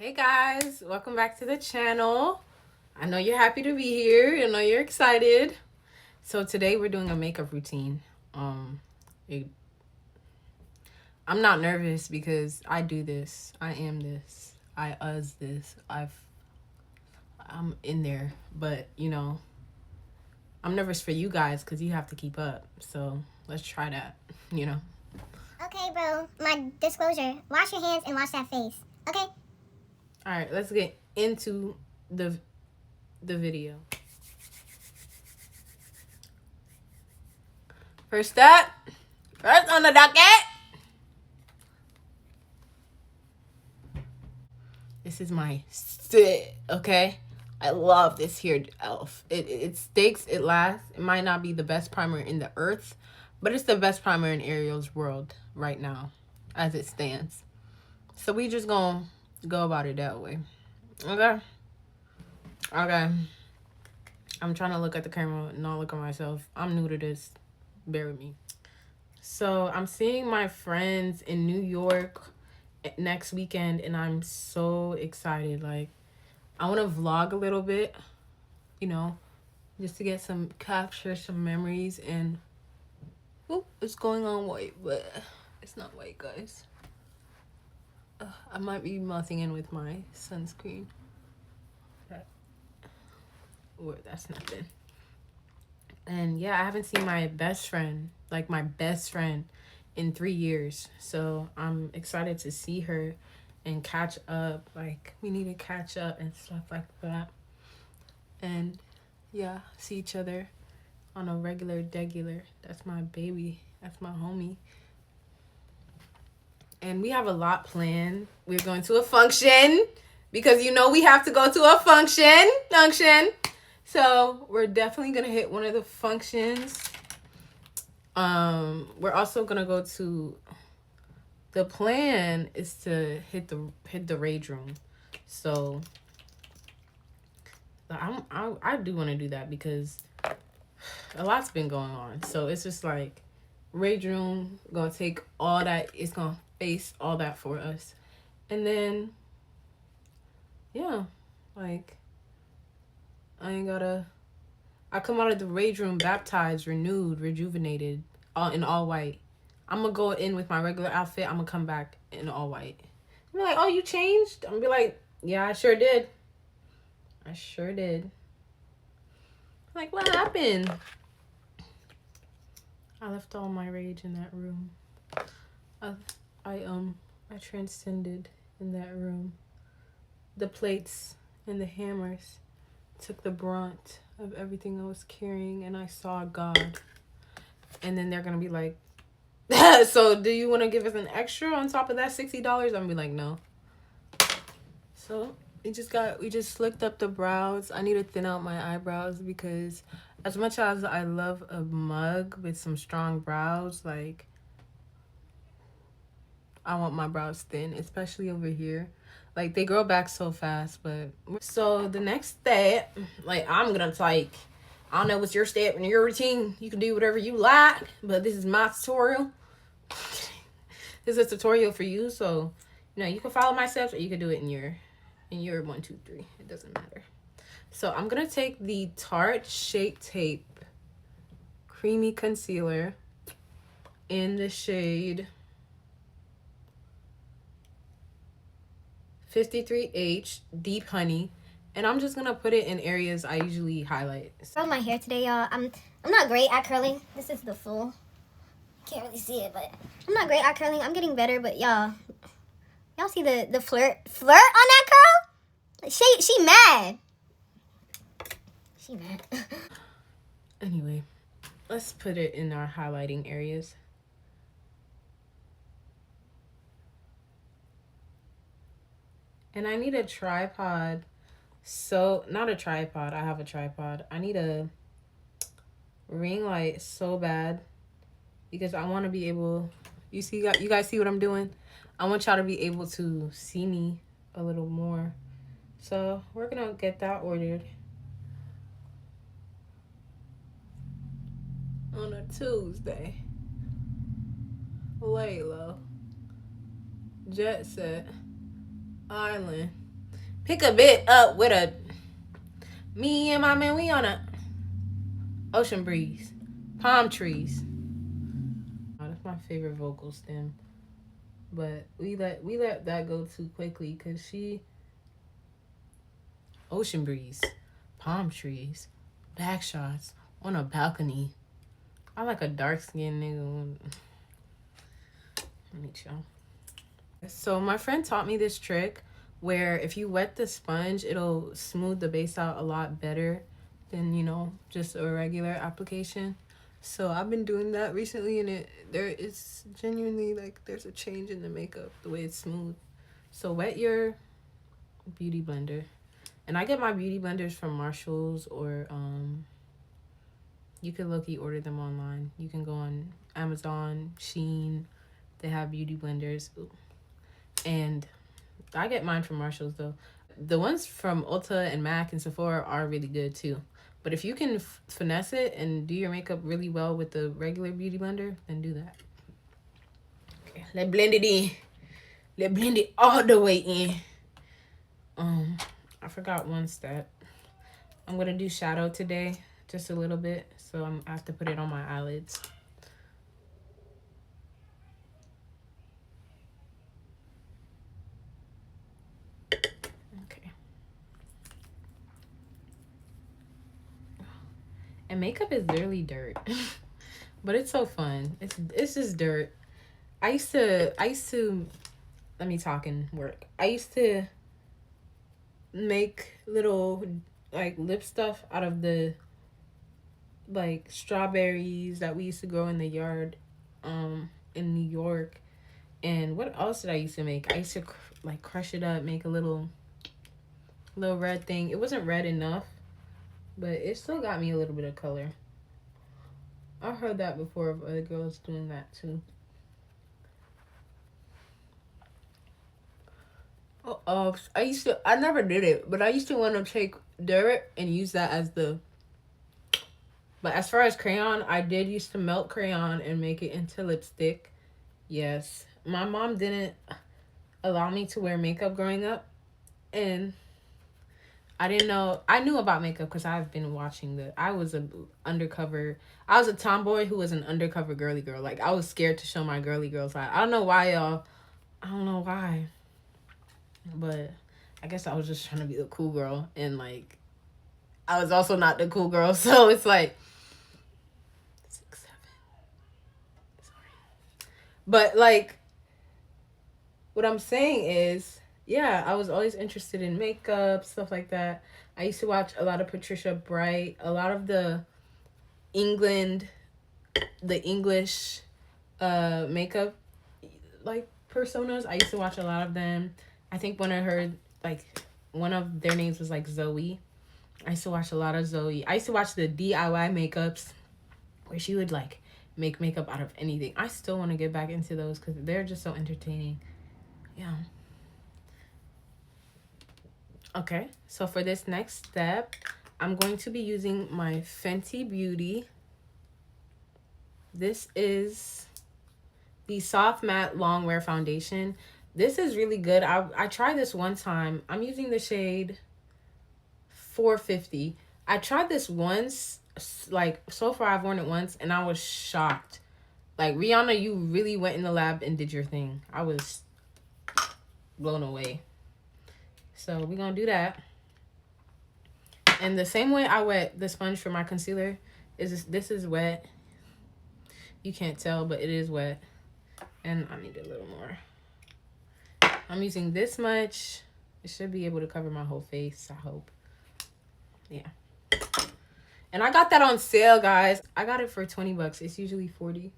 Hey guys, welcome back to the channel. I know you're happy to be here. I know you're excited. So today we're doing a makeup routine. I'm not nervous because I do this. I am this. This. I'm in there, but I'm nervous for you guys because you have to keep up. So let's try that. Okay, bro. My disclosure. Wash your hands and wash that face. Okay? All right, let's get into the video. First on the docket. This is my sit, okay? I love this here e.l.f. It sticks, it lasts. It might not be the best primer in the earth, but it's the best primer in Ariel's world right now, as it stands. So we just gonna go about it that way. Okay? Okay. I'm trying to look at the camera and not look at myself. I'm new to this. Bear with me. So I'm seeing my friends in New York next weekend, and I'm so excited. Like, I want to vlog a little bit, just to get capture some memories. And it's going on white, but it's not white, guys. I might be melting in with my sunscreen. Or that's nothing. And yeah, I haven't seen my best friend, in 3 years. So I'm excited to see her and catch up. Like, we need to catch up and stuff like that. And yeah, see each other on a degular. That's my baby. That's my homie. And we have a lot planned. We're going to a function because we have to go to a function. So we're definitely gonna hit one of the functions. We're also gonna go to. The plan is to hit the rage room. So I do want to do that because a lot's been going on. So it's just like rage room gonna take all that. It's gonna face all that for us, and then yeah, like. I come out of the rage room baptized, renewed, rejuvenated, in all white. I'm going to go in with my regular outfit. I'm going to come back in all white. I'm like, oh, you changed? I'm going to be like, yeah, I sure did. Like, what happened? I left all my rage in that room. I transcended in that room. The plates and the hammers took the brunt of everything I was carrying, and I saw God. And then they're gonna be like, so do you want to give us an extra on top of that $60? I'm gonna be like, no. So we just slicked up the brows. I need to thin out my eyebrows because as much as I love a mug with some strong brows, like, I want my brows thin, especially over here. Like, they grow back so fast. But so the next step, like, I'm gonna I don't know what's your step in your routine. You can do whatever you like, but this is my tutorial. This is a tutorial for you, so you can follow my steps, or you can do it in your 1, 2, 3. It doesn't matter. So I'm gonna take the Tarte Shape Tape Creamy Concealer in the shade 53H Deep Honey, and I'm just gonna put it in areas I usually highlight. I love my hair today, y'all. I'm not great at curling. This is the full. Can't really see it, but I'm not great at curling. I'm getting better, but y'all see the flirt on that curl? She mad. She mad. Anyway, let's put it in our highlighting areas. And I need a tripod. So, not a tripod. I have a tripod. I need a ring light so bad because I want to be able. You guys see what I'm doing? I want y'all to be able to see me a little more. So we're gonna get that ordered on a Tuesday. Lay low. Jet set. Island. Pick a bit up with a me and my man. We on a ocean breeze, palm trees. Oh, that's my favorite vocal stem. But we let that go too quickly because she ocean breeze, palm trees, back shots on a balcony. I like a dark skinned nigga. Let me chill. So my friend taught me this trick where if you wet the sponge, it'll smooth the base out a lot better than just a regular application. So I've been doing that recently, and it's genuinely like there's a change in the makeup, the way it's smooth. So wet your beauty blender, and I get my beauty blenders from Marshalls or you can low-key order them online. You can go on Amazon, Shein. They have beauty blenders. Ooh. And I get mine from Marshalls though. The ones from Ulta and MAC and Sephora are really good too. But if you can finesse it and do your makeup really well with the regular beauty blender, then do that. Okay, let's blend it in. Let's blend it all the way in. I forgot one step. I'm gonna do shadow today, just a little bit. So I have to put it on my eyelids. Okay. And makeup is literally dirt. But it's so fun. It's just dirt. I used to let me talk and work. I used to make little like lip stuff out of the like strawberries that we used to grow in the yard in New York. And what else did I used to make? I used to like crush it up, make a little red thing. It wasn't red enough, but it still got me a little bit of color. I've heard that before of other girls doing that too. I never did it, but I used to want to take dirt and use that as the. But as far as crayon, I did used to melt crayon and make it into lipstick. Yes. My mom didn't allow me to wear makeup growing up. And I didn't know. I knew about makeup because I've been watching I was a tomboy who was an undercover girly girl. Like, I was scared to show my girly girl side. I don't know why, y'all. I don't know why. But I guess I was just trying to be the cool girl. And, like, I was also not the cool girl. So it's like 6, 7. Sorry. But, like, what I'm saying is, yeah, I was always interested in makeup, stuff like that. I used to watch a lot of Patricia Bright, a lot of the English makeup, like, personas. I used to watch a lot of them. I think one of their names was, like, Zoe. I used to watch a lot of Zoe. I used to watch the DIY makeups where she would, like, make makeup out of anything. I still want to get back into those because they're just so entertaining. Yeah. Okay, so for this next step, I'm going to be using my Fenty Beauty. This is the Soft Matte Long Wear Foundation. This is really good. I tried this one time. I'm using the shade 450. I tried this once. Like, so far I've worn it once, and I was shocked. Like, Rihanna, you really went in the lab and did your thing. I was blown away. So we're going to do that. And the same way I wet the sponge for my concealer, this is wet. You can't tell, but it is wet. And I need a little more. I'm using this much. It should be able to cover my whole face, I hope. Yeah. And I got that on sale, guys. I got it for $20. It's usually $40.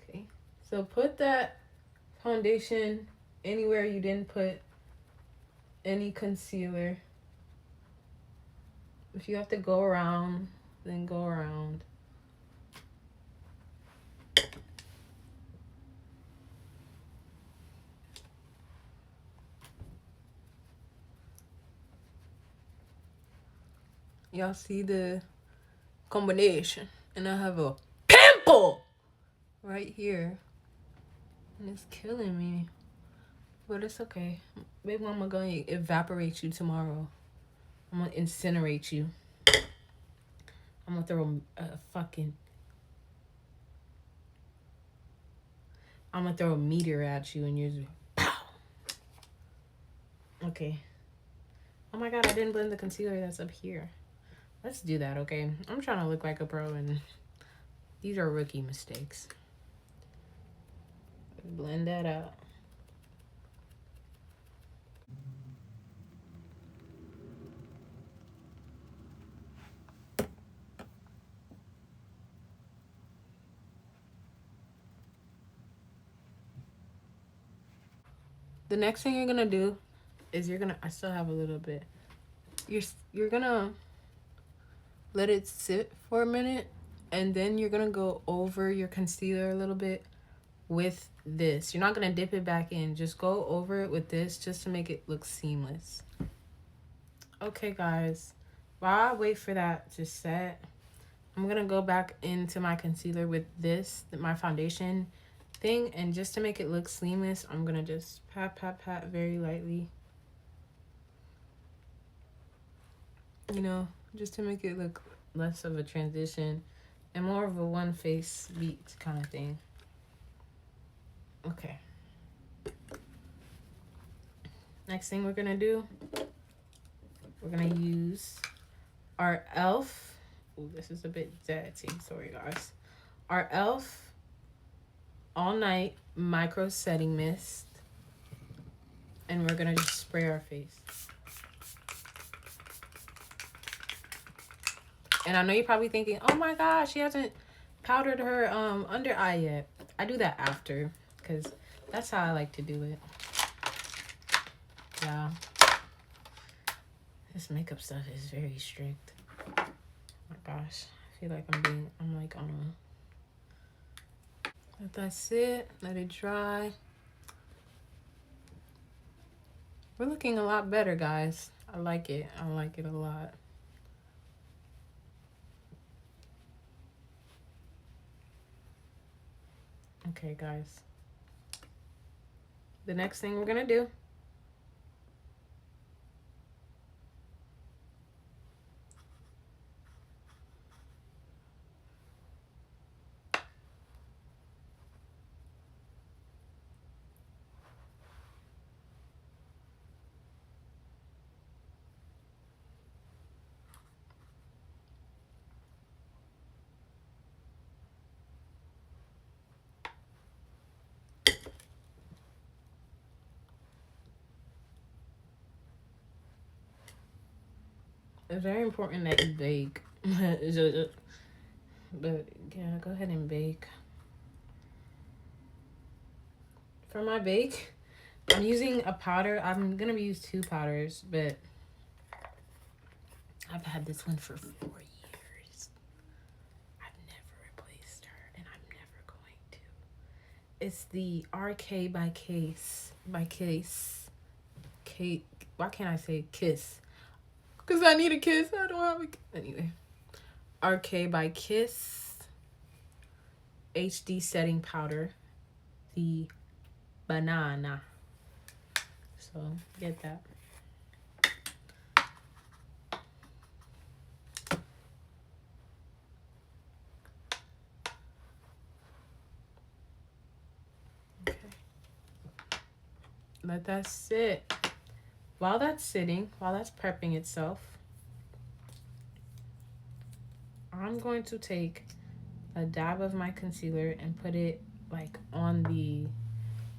Okay. So put that foundation anywhere you didn't put any concealer. If you have to go around, then go around. Y'all see the combination? And I have a pimple right here. And it's killing me. But it's okay. Big mama gonna evaporate you tomorrow. I'm gonna incinerate you. I'm gonna throw a fucking... I'm gonna throw a meteor at you and you're just... Pow! Okay. Oh my god, I didn't blend the concealer that's up here. Let's do that, okay? I'm trying to look like a pro and these are rookie mistakes. Blend that out. The next thing you're gonna do is I still have a little bit. You're gonna let it sit for a minute, and then you're gonna go over your concealer a little bit with this. You're not gonna dip it back in. Just go over it with this just to make it look seamless. Okay, guys. While I wait for that to set, I'm gonna go back into my concealer with this, my foundation thing, and just to make it look seamless, I'm gonna just pat very lightly, you know, just to make it look less of a transition and more of a one face beat kind of thing. Okay, next thing we're gonna do, we're gonna use our elf. Oh, this is a bit dirty, sorry guys. Our elf all night micro setting mist, and we're gonna just spray our face. And I know you're probably thinking, oh my gosh, she hasn't powdered her under eye yet. I do that after because that's how I like to do it. Yeah, this makeup stuff is very strict. Oh my gosh, I feel like I'm like on a... Let that sit, let it dry. We're looking a lot better, guys. I like it. I like it a lot. Okay, guys. The next thing we're gonna do, it's very important that you bake. But yeah, go ahead and bake. For my bake, I'm using a powder. I'm gonna use 2 powders, but I've had this one for 4 years. I've never replaced her, and I'm never going to. It's the RK by Case. Kate. Why can't I say Kiss? Because I need a kiss. I don't have a... Anyway. RK by Kiss HD setting powder. The banana. So, get that. Okay. Let that sit. While that's sitting, while that's prepping itself, I'm going to take a dab of my concealer and put it like on the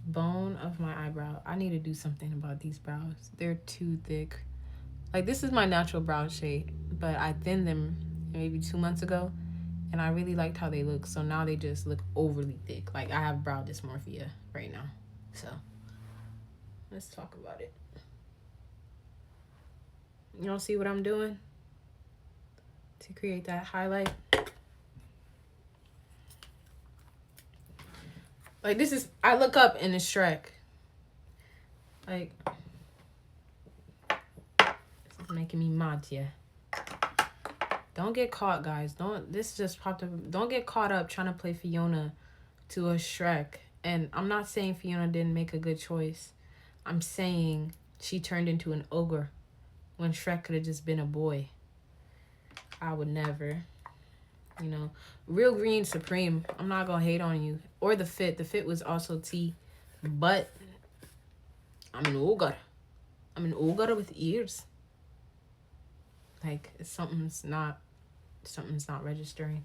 bone of my eyebrow. I need to do something about these brows. They're too thick. Like, this is my natural brow shape, but I thinned them maybe 2 months ago, and I really liked how they look. So now they just look overly thick. Like, I have brow dysmorphia right now. So let's talk about it. Y'all see what I'm doing to create that highlight? Like, this is, I look up and it's Shrek. Like, this is making me mad, yeah. Don't get caught, guys. This just popped up. Don't get caught up trying to play Fiona to a Shrek. And I'm not saying Fiona didn't make a good choice. I'm saying she turned into an ogre when Shrek could have just been a boy. I would never. You know, Real Green Supreme. I'm not gonna hate on you. Or the fit. The fit was also T. But I'm an ogre. I'm an ogre with ears. Like something's not registering.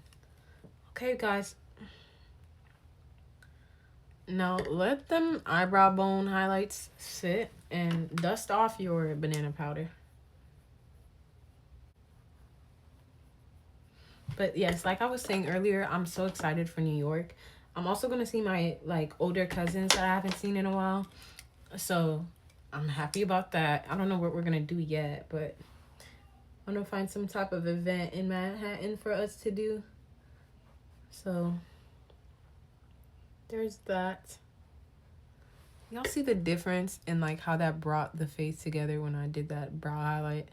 Okay, guys. Now let them eyebrow bone highlights sit and dust off your banana powder. But yes, like I was saying earlier, I'm so excited for New York. I'm also gonna see my like older cousins that I haven't seen in a while. So I'm happy about that. I don't know what we're gonna do yet, but I'm gonna find some type of event in Manhattan for us to do. So there's that. Y'all see the difference in like how that brought the face together when I did that brow highlight?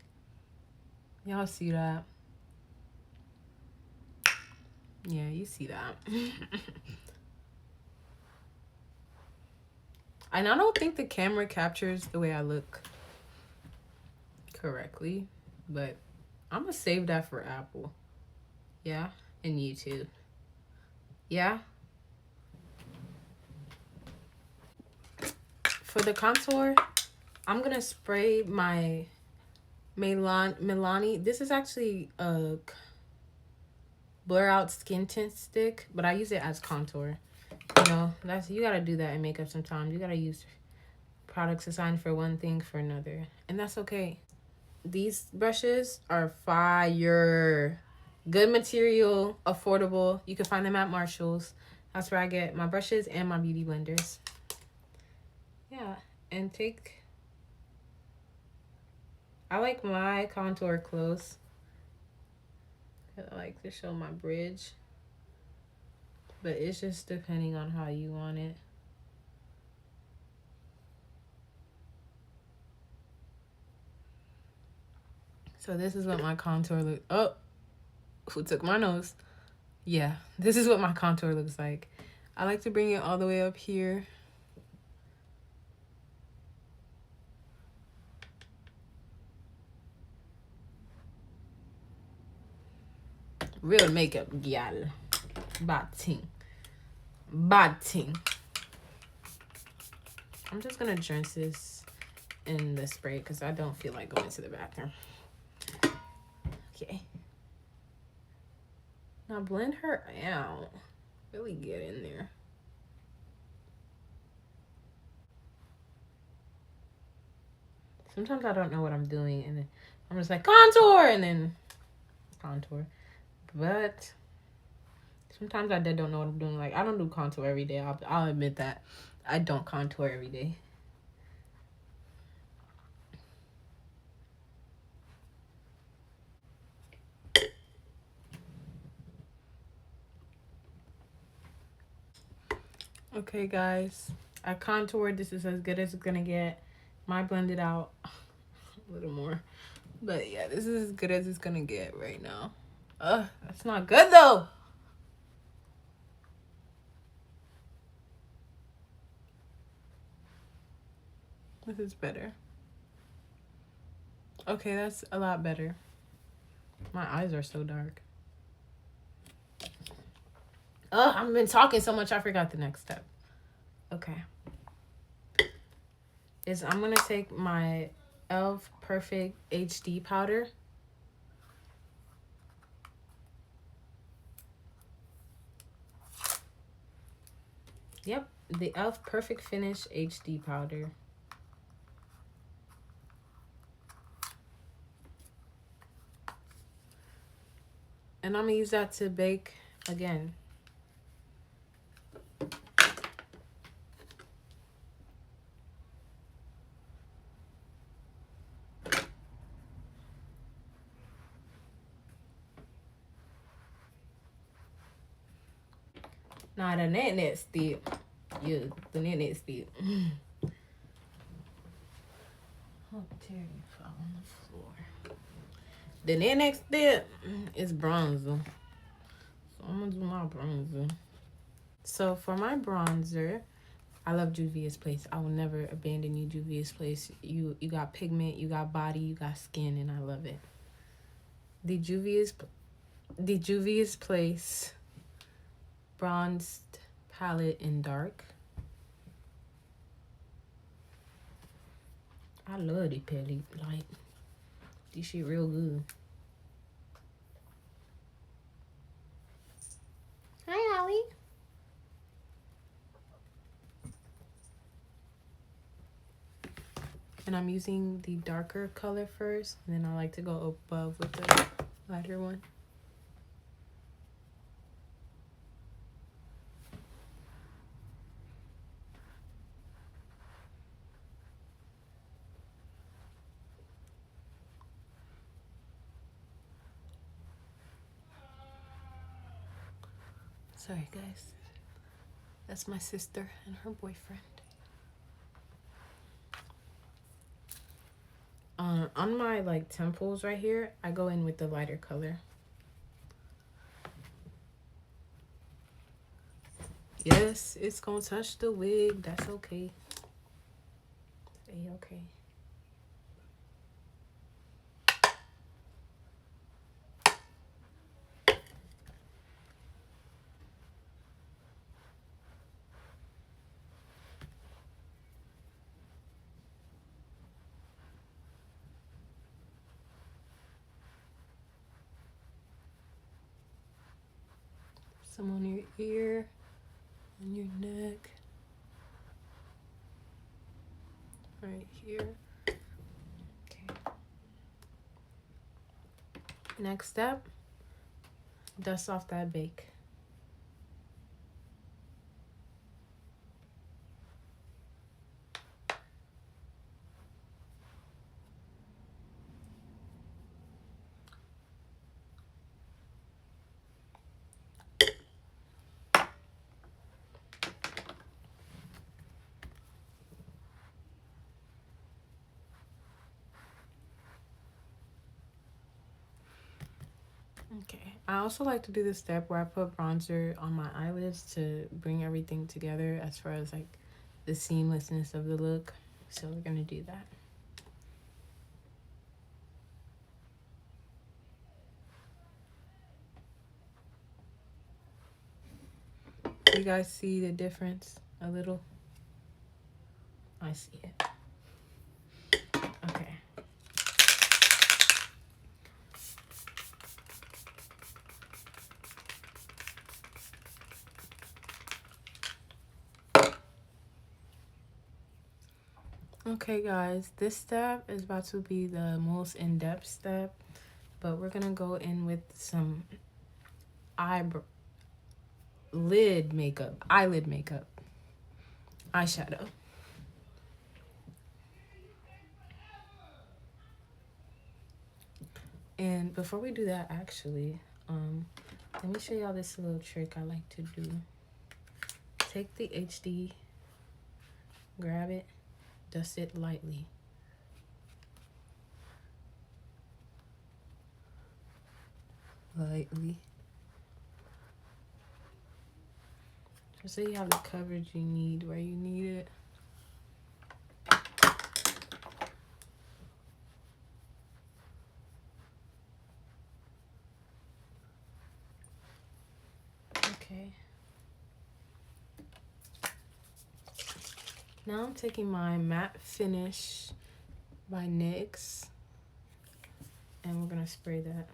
Y'all see that? Yeah, you see that. And I don't think the camera captures the way I look correctly, but I'm gonna save that for Apple. Yeah, and YouTube. Yeah. For the contour, I'm gonna spray my Milani. This is actually a blur out skin tint stick, but I use it as contour. You know, you gotta do that in makeup sometimes. You gotta use products assigned for one thing for another, and that's okay. These brushes are fire. Good material, affordable. You can find them at Marshall's. That's where I get my brushes and my beauty blenders. Yeah, and I like my contour close. I like to show my bridge. But it's just depending on how you want it. So this is what my contour looks. Oh, who took my nose? Yeah, this is what my contour looks like. I like to bring it all the way up here. Real makeup, gal. Bad thing. Bad thing. I'm just gonna drench this in the spray because I don't feel like going to the bathroom. Okay. Now blend her out. Really get in there. Sometimes I don't know what I'm doing and then I'm just like contour and then contour. But sometimes I don't know what I'm doing. Like I don't do contour every day. I'll admit that. I don't contour every day. Okay, guys. I contoured. This is as good as it's gonna get. Might blend it out a little more. But yeah, this is as good as it's gonna get right now. That's not good though. This is better. Okay, that's a lot better. My eyes are so dark. I've been talking so much I forgot the next step. Okay. I'm gonna take my e.l.f. Perfect HD powder. Yep, the e.l.f. Perfect Finish HD powder. And I'm gonna use that to bake again. Nah, the net still. Yeah, the net still. Oh, Terry fell on the floor. The next step is bronzer. So I'm gonna do my bronzer. So for my bronzer, I love Juvia's Place. I will never abandon you, Juvia's Place. You got pigment, you got body, you got skin, and I love it. The Juvia's Place bronzed palette in dark. I love the palette. Like, this shit real good. Hi, Ollie. And I'm using the darker color first, and then I like to go above with the lighter one. Sorry, guys. That's my sister and her boyfriend. On my like temples right here, I go in with the lighter color. Yes, it's gonna touch the wig. That's okay. Okay. Some on your ear, on your neck, right here. Okay. Next step, dust off that bake. Okay, I also like to do this step where I put bronzer on my eyelids to bring everything together as far as like the seamlessness of the look. So we're gonna do that. You guys see the difference a little? I see it. Okay. Okay, guys, this step is about to be the most in-depth step, but we're gonna go in with some eyelid makeup, eyeshadow. And before we do that, actually, let me show y'all this little trick I like to do. Take the HD, grab it, dust it lightly. Just so you have the coverage you need where you need it. Okay. Now I'm taking my Matte Finish by NYX, and we're gonna spray that.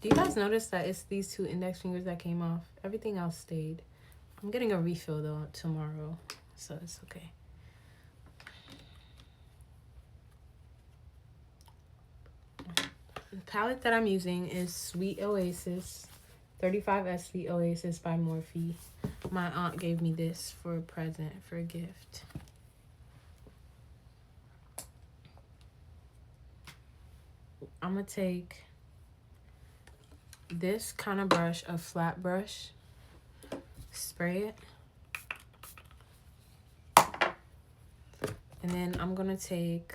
Do you guys notice that it's these two index fingers that came off? Everything else stayed. I'm getting a refill though tomorrow, so it's okay. The palette that I'm using is Sweet Oasis, 35S Sweet Oasis by Morphe. My aunt gave me this for a present, for a gift. I'm gonna take this kind of brush, a flat brush, spray it. And then I'm gonna take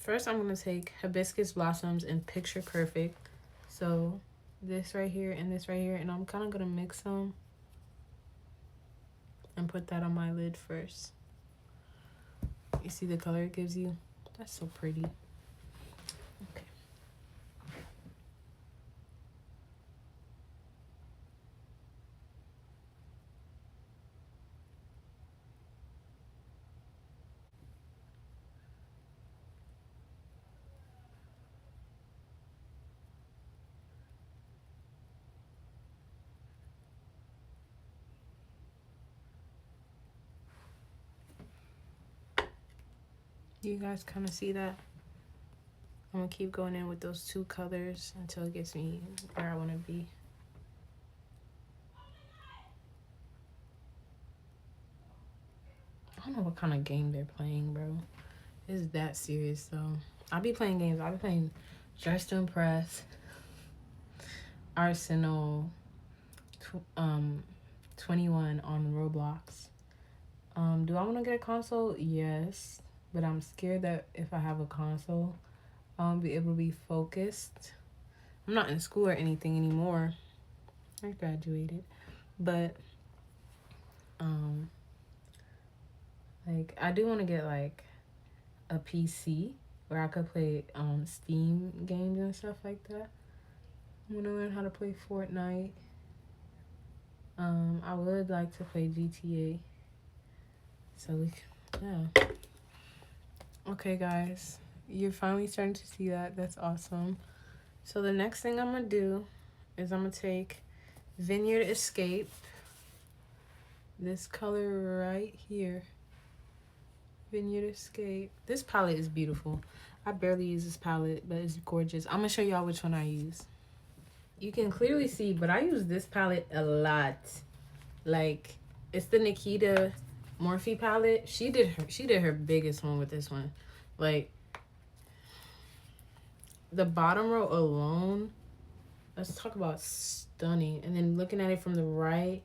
First, I'm going to take Hibiscus Blossoms and Picture Perfect. So, this right here and this right here. And I'm kind of going to mix them and put that on my lid first. You see the color it gives you? That's so pretty. Okay. You guys kind of see that? I'm going to keep going in with those two colors until it gets me where I want to be. I don't know what kind of game they're playing, bro. It's that serious, though. I'll be playing games. I'll be playing Dress to Impress, Arsenal, 21 on Roblox. Do I want to get a console? Yes. But I'm scared that if I have a console, I won't be able to be focused. I'm not in school or anything anymore. I graduated. But, like, I do want to get, like, a PC where I could play Steam games and stuff like that. I want to learn how to play Fortnite. I would like to play GTA. So we can, yeah. Okay, guys. You're finally starting to see that. That's awesome. So the next thing I'm going to do is I'm going to take Vineyard Escape. This color right here. Vineyard Escape. This palette is beautiful. I barely use this palette, but it's gorgeous. I'm going to show y'all which one I use. You can clearly see, but I use this palette a lot. Like, it's the Nikita Morphe palette. She did her biggest one with this one. Like, the bottom row alone, let's talk about stunning. And then looking at it from the right,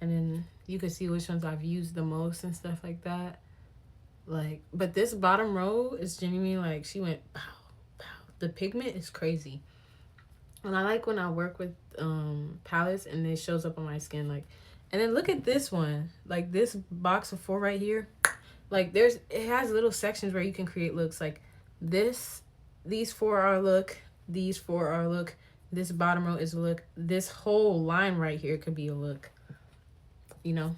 and then you can see which ones I've used the most and stuff like that. Like, but this bottom row is genuinely like, she went pow, pow. The pigment is crazy. And I like when I work with palettes and it shows up on my skin. Like, and then look at this one. Like, this box of 4 right here. Like, it has little sections where you can create looks. Like, these 4 are a look. These 4 are a look. This bottom row is a look. This whole line right here could be a look. You know?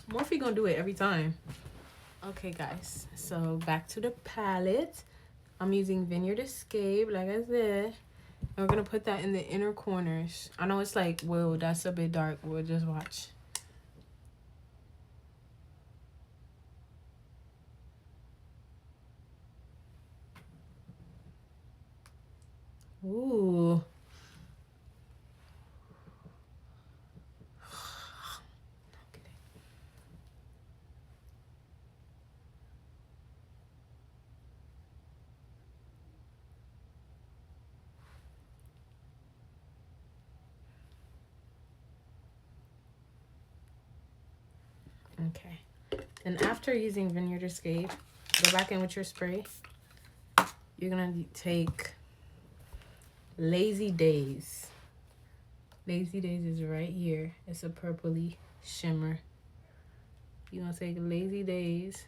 Morphe gonna do it every time. Okay, guys. So, back to the palette. I'm using Vineyard Escape, like I said. And we're going to put that in the inner corners. I know it's like, whoa, that's a bit dark. We'll just watch. Ooh. Okay. And after using Vineyard Escape, go back in with your spray. You're going to take Lazy Days. Lazy Days is right here. It's a purpley shimmer. You're going to take Lazy Days.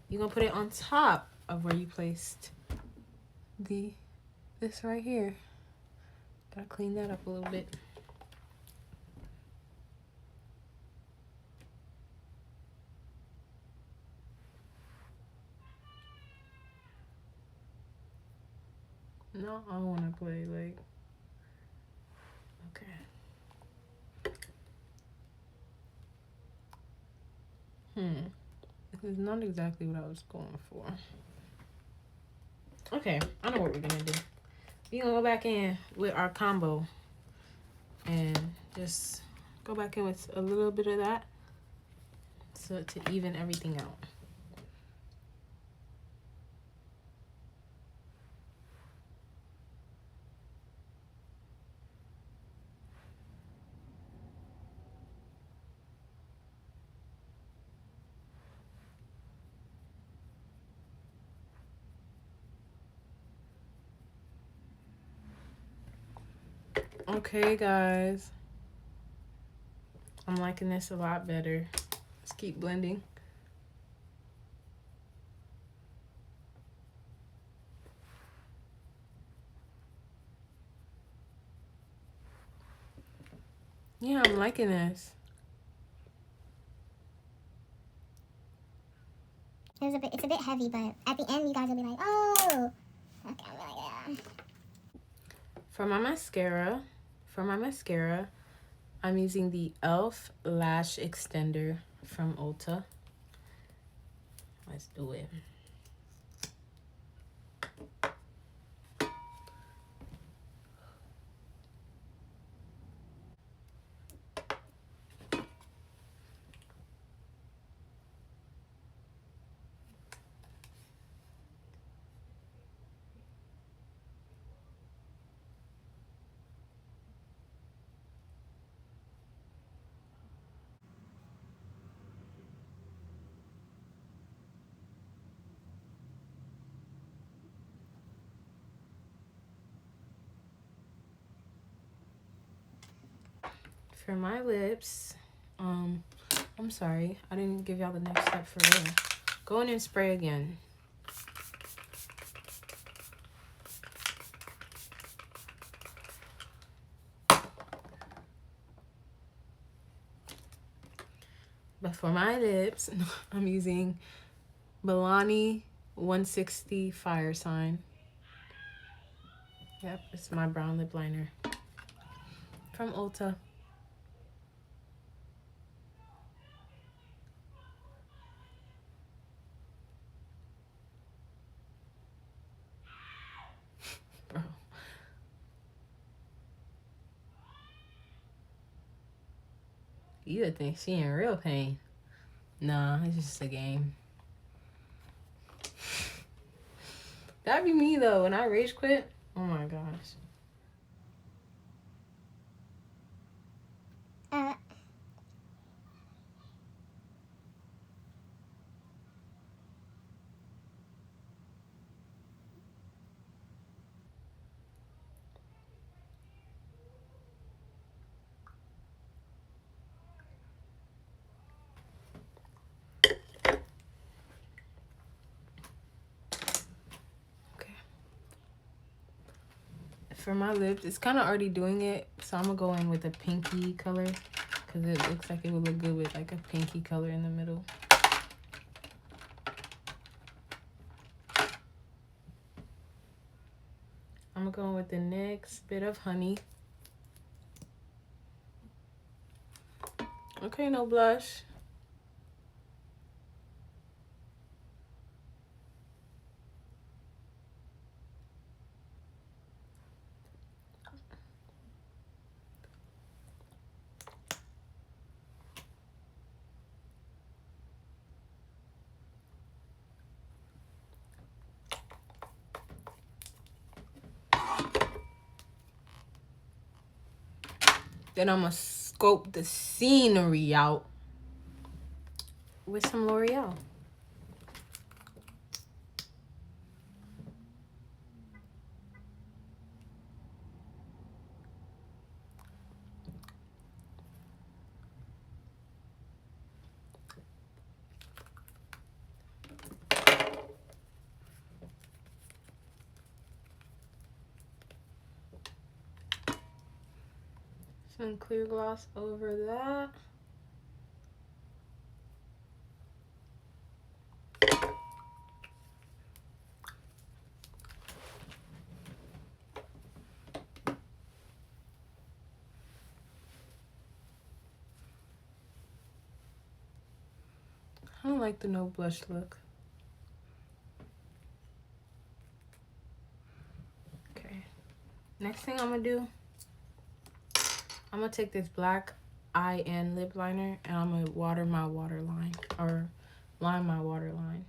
You're going to put it on top of where you placed this right here. Gotta clean that up a little bit. No, I want to play like, okay. This is not exactly what I was going for. Okay, I know what we're gonna do. We're gonna go back in with our combo and just go back in with a little bit of that so to even everything out. Okay, guys. I'm liking this a lot better. Let's keep blending. Yeah, I'm liking this. It's a bit heavy, but at the end, you guys will be like, oh. Okay, I'm like, yeah. For my mascara, I'm using the e.l.f. Lash Extender from Ulta. Let's do it. For my lips, I'm sorry, I didn't give y'all the next step for real. Go in and spray again. But for my lips, I'm using Milani 160 Fire Sign. Yep, it's my brown lip liner from Ulta. Bro. You would think she in real pain. Nah, it's just a game. That'd be me though, when I rage quit. Oh my gosh. For my lips, it's kind of already doing it, so I'm gonna go in with a pinky color because it looks like it would look good with like a pinky color in the middle. I'm gonna go in with the next bit of honey. Okay, no blush. Then I'm gonna scope the scenery out with some L'Oreal. Some clear gloss over that. I don't like the no blush look. Okay. Next thing I'm gonna do, I'm gonna take this black eye and lip liner and I'm gonna water my waterline or line my waterline.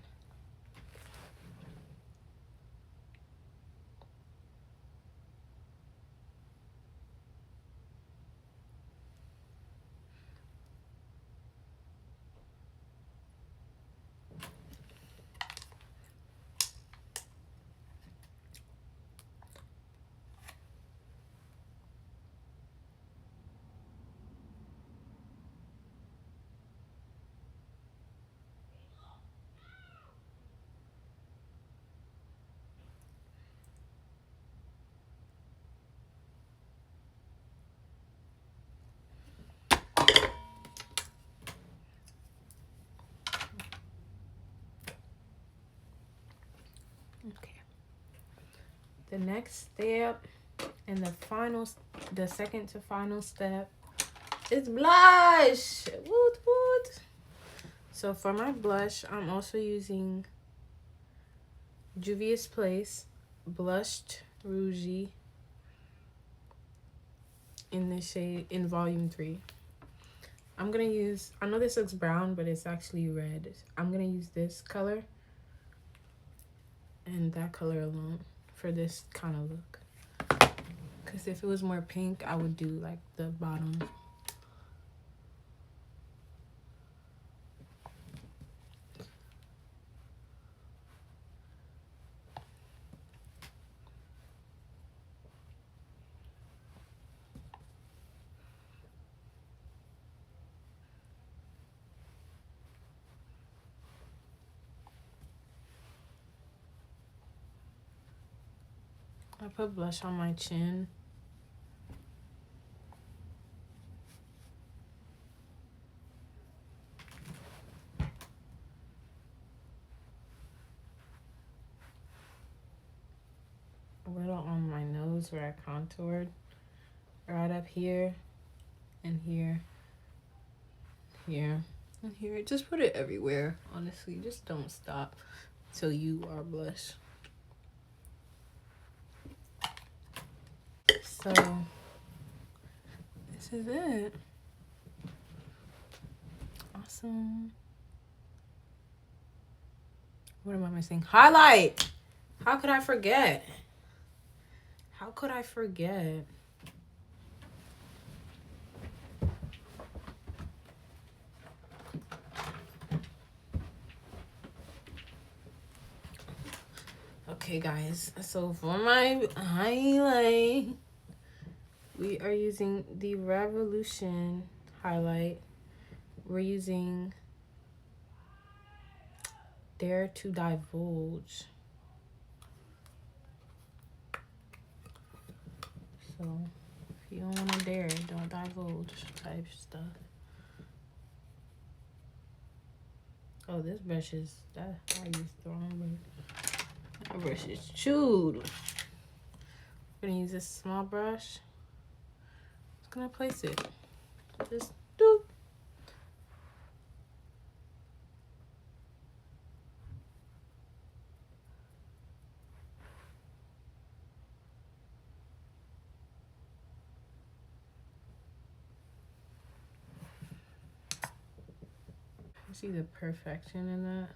The next step and the second to final step is blush. Woot woot. So for my blush, I'm also using Juvia's Place Blushed Rouge in the shade in volume 3. I'm gonna use, I know this looks brown, but it's actually red. I'm gonna use this color and that color alone for this kind of look. Because if it was more pink, I would do like the bottom. I put blush on my chin. A little on my nose where I contoured. Right up here and here, here, and here. Just put it everywhere, honestly. Just don't stop till you are blush. So this is it. Awesome. What am I missing? Highlight. How could I forget? How could I forget? Okay, guys. So for my highlight, we are using the Revolution highlight. We're using Dare to Divulge. So if you don't want to dare, don't divulge type stuff. Oh, this brush is, that I used the wrong brush. That brush is chewed. I'm gonna use this small brush. Just gonna place it. Just doop. See the perfection in that?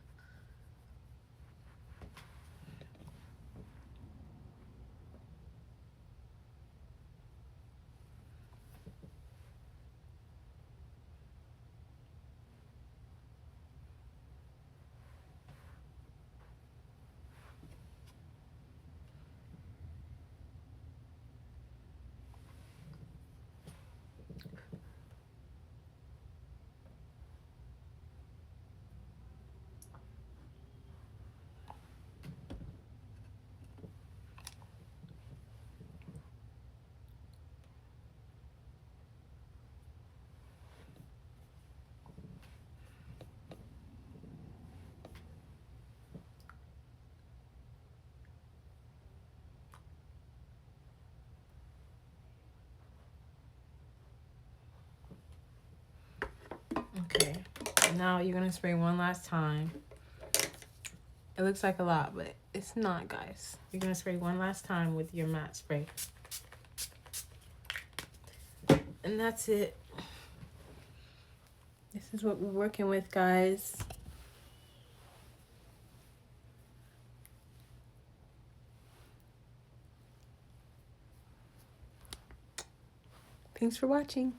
Okay, now you're gonna spray one last time. It looks like a lot, but it's not, guys. You're gonna spray one last time with your matte spray. And that's it. This is what we're working with, guys. Thanks for watching.